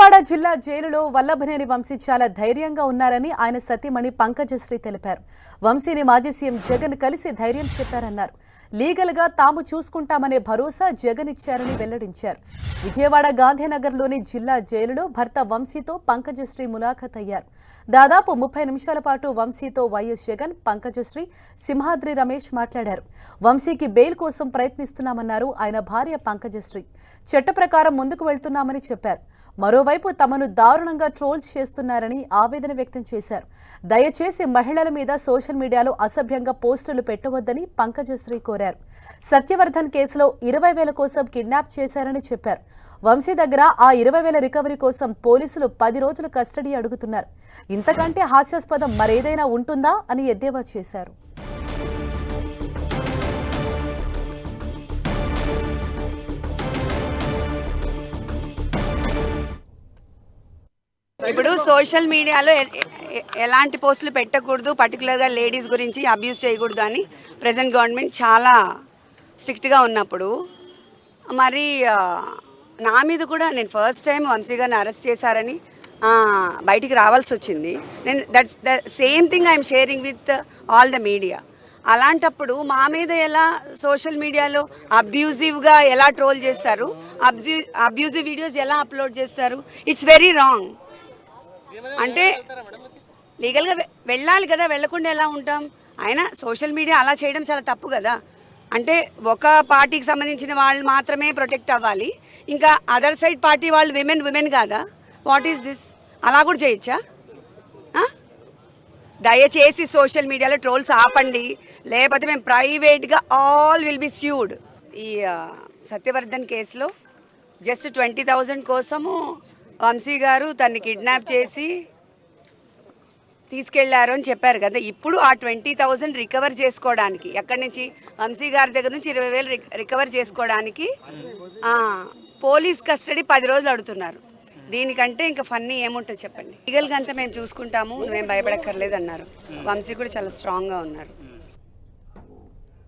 విజయవాడ జిల్లా జైలులో వల్లభనేని వంశీ చాలా ధైర్యంగా ఉన్నారని ఆయన సతీమణి పంకజశ్రీ తెలిపారు. వంశీని మాజీ సీఎం జగన్ కలిసి ధైర్యం చెప్పారన్నారు. లీగల్ గా తాము చూసుకుంటామనే భరోసా జగన్ ఇచ్చారని వెల్లడించారు. విజయవాడ గాంధీనగర్లోని జిల్లా జైలులో భర్త వంశీతో పంకజశ్రీ ములాఖత్ అయ్యారు. దాదాపు 30 నిమిషాల పాటు వంశీతో వైఎస్ జగన్, పంకజశ్రీ, సింహాద్రి రమేష్ మాట్లాడారు. వంశీకి బెయిల్ కోసం ప్రయత్నిస్తున్నామన్నారు ఆయన భార్య పంకజశ్రీ. చట్ట ప్రకారం ముందుకు వెళ్తున్నామని చెప్పారు. మరోవైపు తమను దారుణంగా ట్రోల్స్ చేస్తున్నారని ఆవేదన వ్యక్తం చేశారు. దయచేసి మహిళల మీద సోషల్ మీడియాలో అసభ్యంగా పోస్టులు పెట్టవద్దని పంకజశ్రీ కోరారు. సత్యవర్ధన్ కేసులో 20,000 కోసం కిడ్నాప్ చేశారని చెప్పారు. వంశీ దగ్గర ఆ 20,000 రికవరీ కోసం పోలీసులు 10 రోజులు కస్టడీ అడుగుతున్నారు. ఇంతకంటే హాస్యాస్పదం మరేదైనా ఉంటుందా అని ఎద్దేవా చేశారు. ఇప్పుడు సోషల్ మీడియాలో ఎలాంటి పోస్టులు పెట్టకూడదు, పర్టికులర్గా లేడీస్ గురించి అబ్యూస్ చేయకూడదు అని ప్రెజెంట్ గవర్నమెంట్ చాలా స్ట్రిక్ట్గా ఉన్నప్పుడు మరి నా మీద కూడా నేను ఫస్ట్ టైం వంశీ గారిని అరెస్ట్ చేశారని బయటికి రావాల్సి వచ్చింది. నేను that's the same thing I'm sharing with all the media. అలాంటప్పుడు మా మీద ఎలా సోషల్ మీడియాలో అబ్యూజివ్గా ఎలా ట్రోల్ చేస్తారు, అబ్యూజివ్ వీడియోస్ ఎలా అప్లోడ్ చేస్తారు, ఇట్స్ వెరీ రాంగ్. అంటే లీగల్గా వెళ్ళాలి కదా, వెళ్ళకుండా ఎలా ఉంటాం? ఆయన సోషల్ మీడియా అలా చేయడం చాలా తప్పు కదా. అంటే ఒక పార్టీకి సంబంధించిన వాళ్ళు మాత్రమే ప్రొటెక్ట్ అవ్వాలి, ఇంకా అదర్ సైడ్ పార్టీ వాళ్ళు విమెన్ కాదా? What is this? అలా కూడా చేయొచ్చా? దయచేసి సోషల్ మీడియాలో ట్రోల్స్ ఆపండి, లేకపోతే మేము ప్రైవేట్గా ఆల్ విల్ బి స్యూడ్. ఈ సత్యవర్ధన్ కేసులో జస్ట్ 20,000 కోసము వంశీ గారు తన్ని కిడ్నాప్ చేసి తీసుకెళ్లారు అని చెప్పారు కదా. ఇప్పుడు ఆ 20,000 రికవర్ చేసుకోవడానికి, ఎక్కడి నుంచి, వంశీ గారి దగ్గర నుంచి 20,000 రికవర్ చేసుకోవడానికి పోలీస్ కస్టడీ 10 రోజులు అడుగుతున్నారు. దీనికంటే ఇంకా ఫన్నీ ఏముంటుంది చెప్పండి? లీగల్గా అంతా మేము చూసుకుంటాము, నువ్వేం భయపడక్కర్లేదు అన్నారు. వంశీ కూడా చాలా స్ట్రాంగ్గా ఉన్నారు.